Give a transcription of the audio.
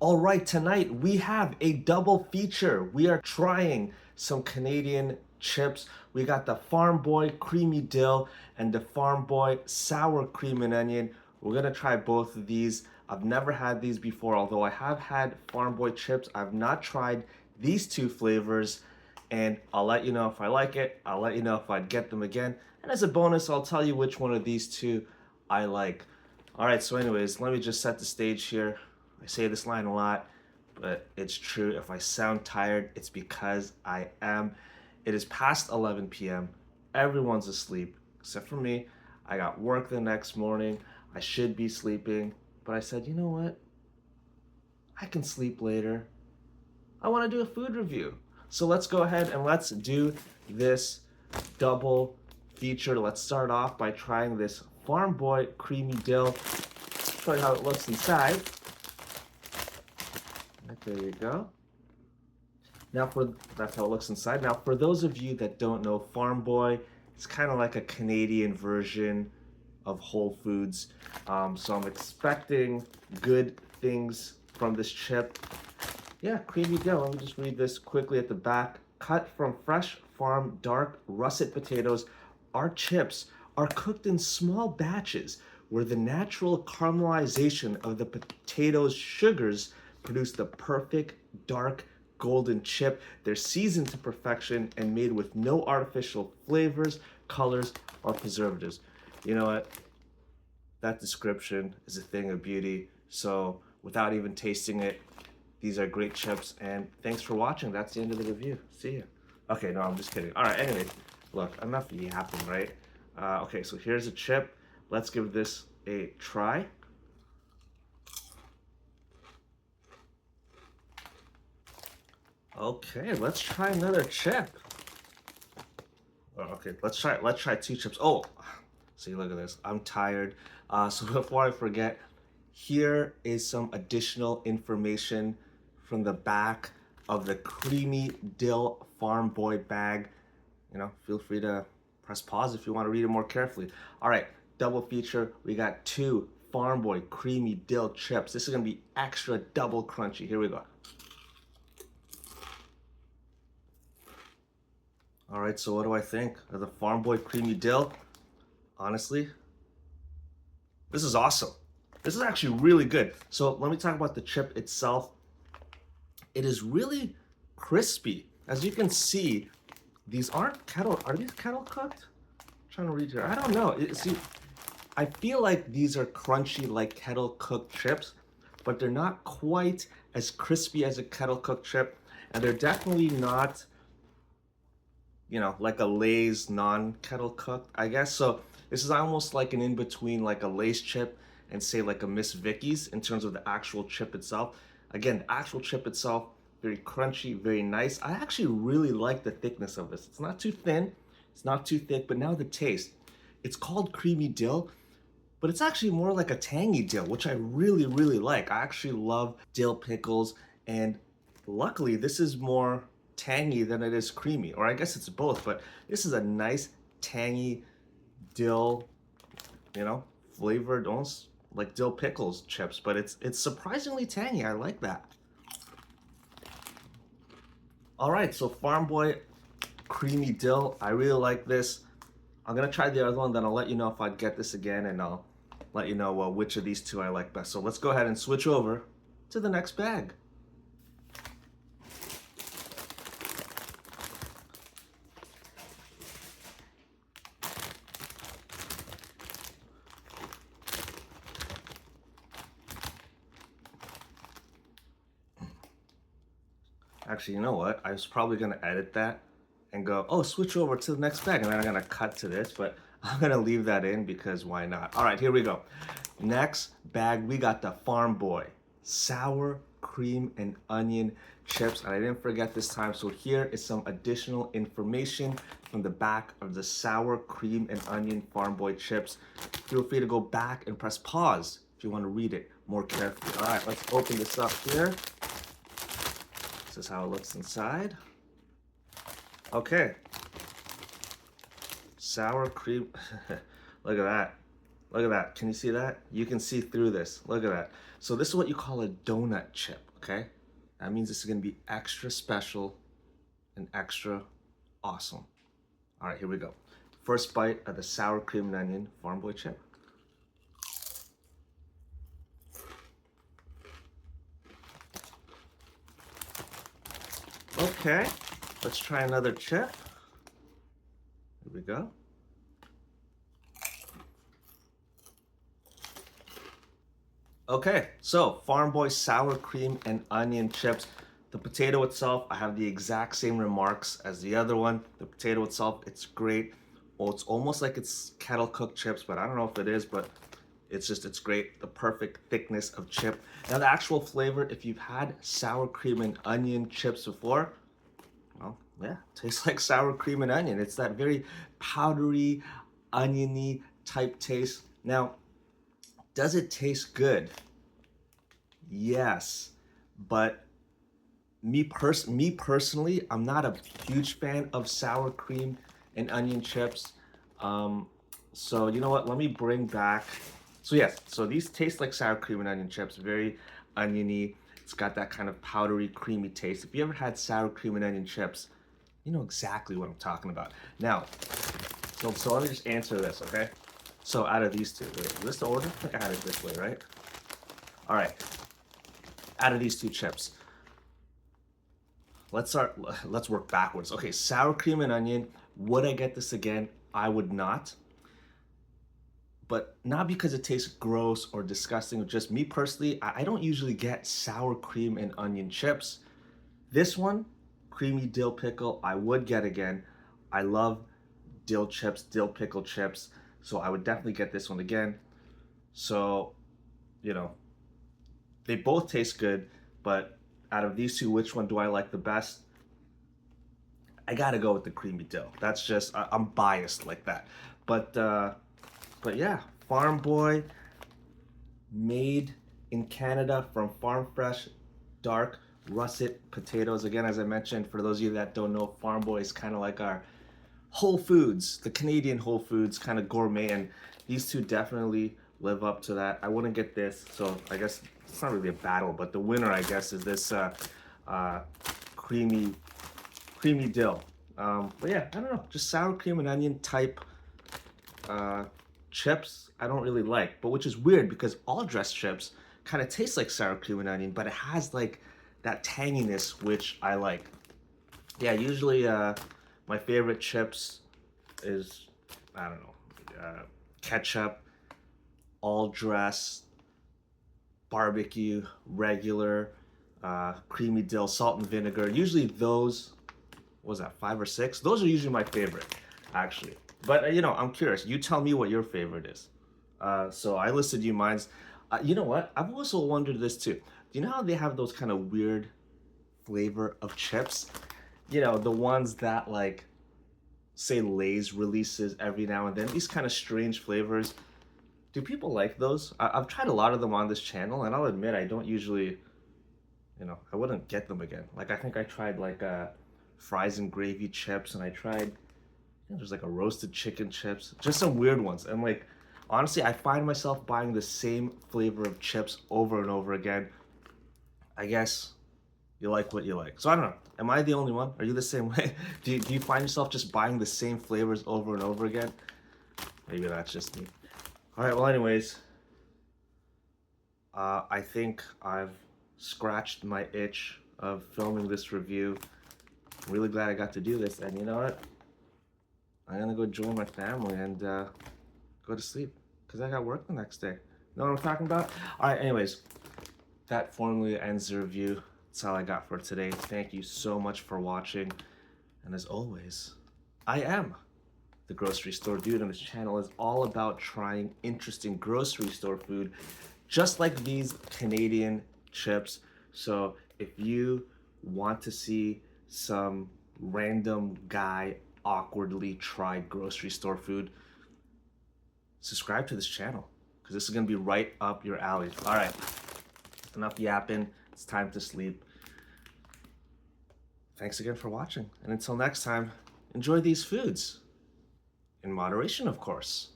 All right, tonight we have a double feature. We are trying some Canadian chips. We got the Farm Boy Creamy Dill and the Farm Boy Sour Cream and Onion. We're gonna try both of these. I've never had these before, although I have had Farm Boy chips. I've not tried these two flavors, and I'll let you know if I like it. I'll let you know if I'd get them again. And as a bonus, I'll tell you which one of these two I like. All right, so anyways, let me just set the stage here. I say this line a lot, but it's true. If I sound tired, it's because I am. It is past 11 p.m. Everyone's asleep, except for me. I got work the next morning. I should be sleeping, but I said, you know what? I can sleep later. I want to do a food review. So let's go ahead and let's do this double feature. Let's start off by trying this Farm Boy Creamy Dill. Show you how it looks inside. There you go. That's how it looks inside. Now, for those of you that don't know, Farm Boy, it's kind of like a Canadian version of Whole Foods. So I'm expecting good things from this chip. Yeah, creamy dill. Let me just read this quickly at the back. Cut from fresh farm dark russet potatoes, our chips are cooked in small batches where the natural caramelization of the potatoes' sugars produce the perfect dark golden chip. They're seasoned to perfection and made with no artificial flavors, colors, or preservatives. You know what? That description is a thing of beauty. So without even tasting it, these are great chips, and thanks for watching. That's the end of the review. See ya. Okay, no, I'm just kidding. All right, anyway, look, enough yapping, right? Okay, so here's a chip. Let's give this a try. Okay, let's try another chip. Oh, okay, let's try two chips. Oh, see, look at this. I'm tired. So before I forget, here is some additional information from the back of the Creamy Dill Farm Boy bag. You know, feel free to press pause if you want to read it more carefully. All right, double feature. We got two Farm Boy Creamy Dill chips. This is gonna be extra double crunchy. Here we go. All right, so what do I think of the Farm Boy Creamy Dill? Honestly, this is awesome. This is actually really good. So let me talk about the chip itself. It is really crispy. As you can see, these are these kettle cooked? I'm trying to read here. I don't know. See, I feel like these are crunchy like kettle cooked chips, but they're not quite as crispy as a kettle cooked chip. And they're definitely not, you know, like a Lay's non-kettle cooked, I guess. So this is almost like an in-between, like a Lay's chip and say like a Miss Vicky's in terms of the actual chip itself. Again, the actual chip itself, very crunchy, very nice. I actually really like the thickness of this. It's not too thin, it's not too thick, but now the taste. It's called creamy dill, but it's actually more like a tangy dill, which I really, really like. I actually love dill pickles, and luckily this is more tangy than it is creamy, or I guess it's both, but this is a nice tangy dill, you know, flavored almost like dill pickles chips, but it's surprisingly tangy. I like that. All right, so Farm Boy Creamy Dill. I really like this. I'm gonna try the other one, then I'll let you know if I get this again, and I'll let you know which of these two I like best. So let's go ahead and switch over to the next bag. Actually, you know what? I was probably gonna edit that and go, oh, switch over to the next bag, and then I'm gonna cut to this, but I'm gonna leave that in because why not? All right, here we go. Next bag, we got the Farm Boy Sour Cream and Onion Chips, and I didn't forget this time, so here is some additional information from the back of the Sour Cream and Onion Farm Boy Chips. Feel free to go back and press pause if you want to read it more carefully. All right, let's open this up here. This is how it looks inside. Okay. Sour cream. Look at that. Look at that. Can you see that? You can see through this. Look at that. So this is what you call a donut chip. okay? That means this is gonna be extra special and extra awesome. All right, here we go. First bite of the sour cream and onion Farm Boy chip. Okay, let's try another chip. Here we go. Okay, so Farm Boy sour cream and onion chips. The potato itself, I have the exact same remarks as the other one. The potato itself, it's great. Well, it's almost like it's kettle cooked chips, but I don't know if it is, but it's great. The perfect thickness of chip. Now the actual flavor, if you've had sour cream and onion chips before, well, yeah, tastes like sour cream and onion. It's that very powdery, oniony type taste. Now, does it taste good? Yes, but me personally, I'm not a huge fan of sour cream and onion chips. Um, so you know what? Let me bring back. So yes, so these taste like sour cream and onion chips, very oniony. It's got that kind of powdery, creamy taste. If you ever had sour cream and onion chips, you know exactly what I'm talking about. Now, so let me just answer this, okay? So out of these two, wait, is this the order? I think I had it this way, right? All right. Out of these two chips, let's work backwards. Okay, sour cream and onion. Would I get this again? I would not. But not because it tastes gross or disgusting. Just me personally, I don't usually get sour cream and onion chips. This one, creamy dill pickle, I would get again. I love dill chips, dill pickle chips. So I would definitely get this one again. So, you know, they both taste good, but out of these two, which one do I like the best? I gotta go with the creamy dill. That's just I'm biased like that. But yeah, Farm Boy, made in Canada from farm fresh, dark russet potatoes. Again, as I mentioned, for those of you that don't know, Farm Boy is kind of like our Whole Foods, the Canadian Whole Foods, kind of gourmet, and these two definitely live up to that. I wouldn't get this, so I guess it's not really a battle, but the winner, I guess, is this creamy dill. But yeah, I don't know, just sour cream and onion type chips I don't really like, but which is weird because all dressed chips kind of taste like sour cream and onion, but it has like that tanginess which I like. Yeah, usually my favorite chips is, I don't know, ketchup, all dressed, barbecue, regular, creamy dill, salt and vinegar. Usually those, what was that, 5 or 6? Those are usually my favorite, actually. But you know, I'm curious. You tell me what your favorite is. So I listed you mine's. You know what? I've also wondered this too. Do you know how they have those kind of weird flavor of chips? You know, the ones that like, say Lay's releases every now and then. These kind of strange flavors. Do people like those? I've tried a lot of them on this channel, and I'll admit I don't usually, you know, I wouldn't get them again. Like I think I tried like fries and gravy chips, and I tried, there's like a roasted chicken chips, just some weird ones. And like, honestly, I find myself buying the same flavor of chips over and over again. I guess you like what you like. So I don't know. Am I the only one? Are you the same way? Do you find yourself just buying the same flavors over and over again? Maybe that's just me. All right, well, anyways, I think I've scratched my itch of filming this review. I'm really glad I got to do this. And you know what? I'm gonna go join my family and go to sleep because I got work the next day. Know what I'm talking about? All right, anyways, that formally ends the review. That's all I got for today. Thank you so much for watching. And as always, I am the grocery store dude, and this channel is all about trying interesting grocery store food, just like these Canadian chips. So if you want to see some random guy awkwardly try grocery store food, subscribe to this channel because this is going to be right up your alley. All right, enough yapping. It's time to sleep. Thanks again for watching, and until next time, enjoy these foods. In moderation, of course.